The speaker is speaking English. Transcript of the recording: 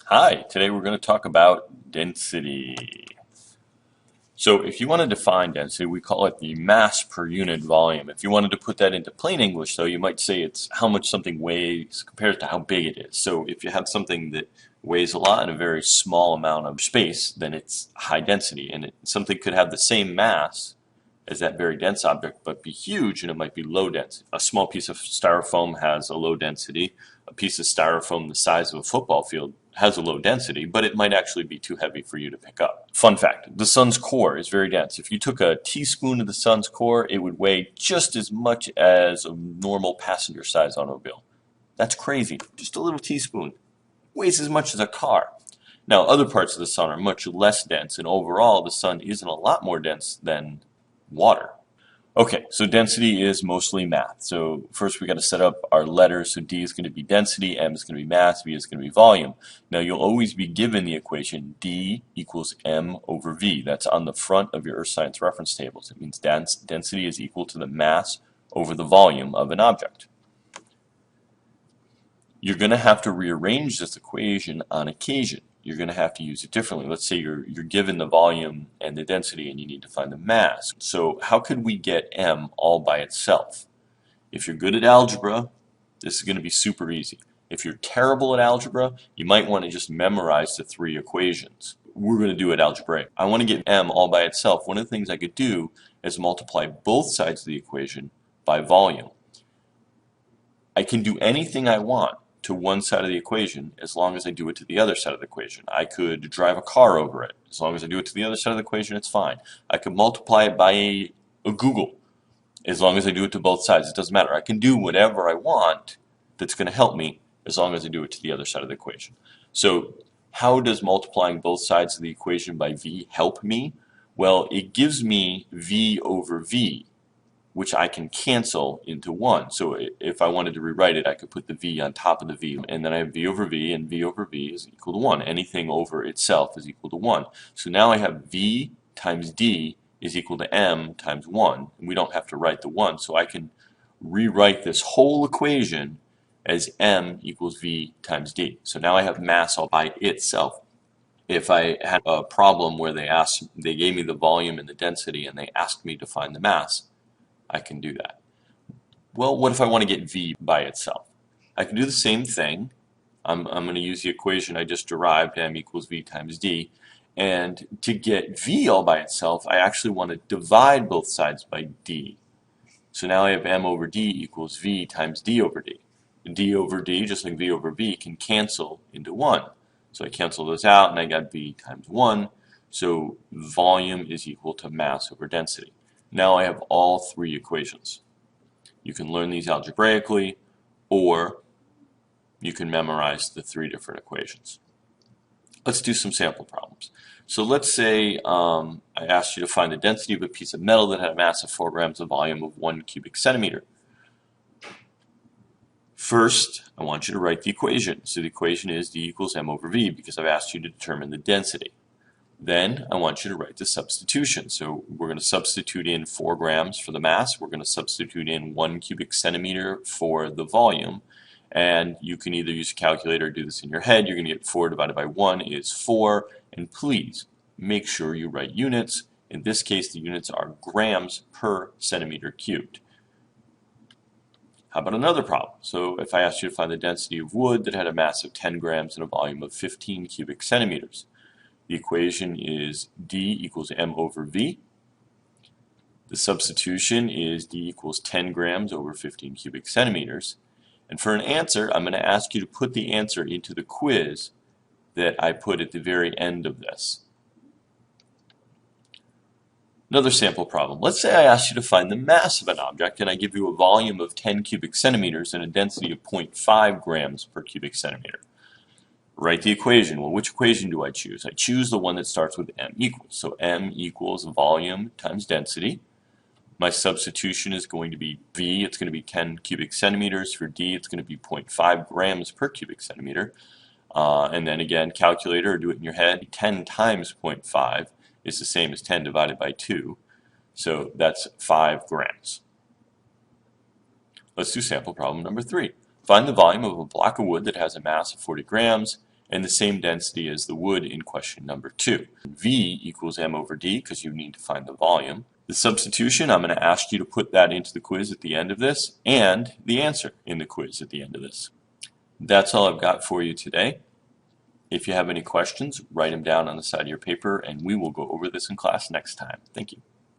Hi, today we're going to talk about density. So if you want to define density, we call it the mass per unit volume. If you wanted to put that into plain English, though, you might say it's how much something weighs compared to how big it is. So if you have something that weighs a lot in a very small amount of space, then it's high density. And something could have the same mass as that very dense object, but be huge, and it might be low density. A small piece of styrofoam has a low density. A piece of styrofoam the size of a football field has a low density, but it might actually be too heavy for you to pick up. Fun fact, the sun's core is very dense. If you took a teaspoon of the sun's core, it would weigh just as much as a normal passenger-sized automobile. That's crazy. Just a little teaspoon weighs as much as a car. Now, other parts of the sun are much less dense, and overall, the sun isn't a lot more dense than water. Okay, so density is mostly math. So first we got to set up our letters. So D is going to be density, M is going to be mass, V is going to be volume. Now you'll always be given the equation D equals M over V. That's on the front of your earth science reference tables. It means density is equal to the mass over the volume of an object. You're going to have to rearrange this equation on occasion. You're going to have to use it differently. Let's say you're given the volume and the density and you need to find the mass. So how could we get M all by itself? If you're good at algebra, this is going to be super easy. If you're terrible at algebra, you might want to just memorize the three equations. We're going to do it algebraic. I want to get M all by itself. One of the things I could do is multiply both sides of the equation by volume. I can do anything I want to one side of the equation as long as I do it to the other side of the equation. I could drive a car over it. As long as I do it to the other side of the equation, it's fine. I could multiply it by a Google. As long as I do it to both sides, it doesn't matter. I can do whatever I want that's going to help me as long as I do it to the other side of the equation. So how does multiplying both sides of the equation by V help me? Well, it gives me V over V, which I can cancel into 1. So if I wanted to rewrite it, I could put the V on top of the V, and then I have V over V, and V over V is equal to 1. Anything over itself is equal to 1. So now I have V times D is equal to M times 1, and we don't have to write the 1, so I can rewrite this whole equation as M equals V times D. So now I have mass all by itself. If I had a problem where they gave me the volume and the density, and they asked me to find the mass, I can do that. Well, what if I want to get V by itself? I can do the same thing. I'm going to use the equation I just derived, M equals V times D. And to get V all by itself, I actually want to divide both sides by D. So now I have M over D equals V times D over D. D over D, just like V over V, can cancel into 1. So I cancel those out, and I got V times 1. So volume is equal to mass over density. Now I have all three equations. You can learn these algebraically, or you can memorize the three different equations. Let's do some sample problems. So let's say I asked you to find the density of a piece of metal that had a mass of 4 grams, a volume of 1 cubic centimeter. First, I want you to write the equation. So the equation is D equals M over V, because I've asked you to determine the density. Then I want you to write the substitution. So we're going to substitute in 4 grams for the mass. We're going to substitute in 1 cubic centimeter for the volume. And you can either use a calculator or do this in your head. You're going to get 4 divided by 1 is 4. And please make sure you write units. In this case, the units are grams per centimeter cubed. How about another problem? So if I asked you to find the density of wood that had a mass of 10 grams and a volume of 15 cubic centimeters. The equation is D equals M over V. The substitution is D equals 10 grams over 15 cubic centimeters. And for an answer, I'm going to ask you to put the answer into the quiz that I put at the very end of this. Another sample problem. Let's say I ask you to find the mass of an object, and I give you a volume of 10 cubic centimeters and a density of 0.5 grams per cubic centimeter. Write the equation. Well, which equation do I choose? I choose the one that starts with M equals. So M equals volume times density. My substitution is going to be V, it's going to be 10 cubic centimeters. For D, it's going to be 0.5 grams per cubic centimeter. And then again, calculator, or do it in your head. 10 times 0.5 is the same as 10 divided by 2. So that's 5 grams. Let's do sample problem number 3. Find the volume of a block of wood that has a mass of 40 grams and the same density as the wood in question number 2. V equals m over d because you need to find the volume. The substitution, I'm going to ask you to put that into the quiz at the end of this, and the answer in the quiz at the end of this. That's all I've got for you today. If you have any questions, write them down on the side of your paper, and we will go over this in class next time. Thank you.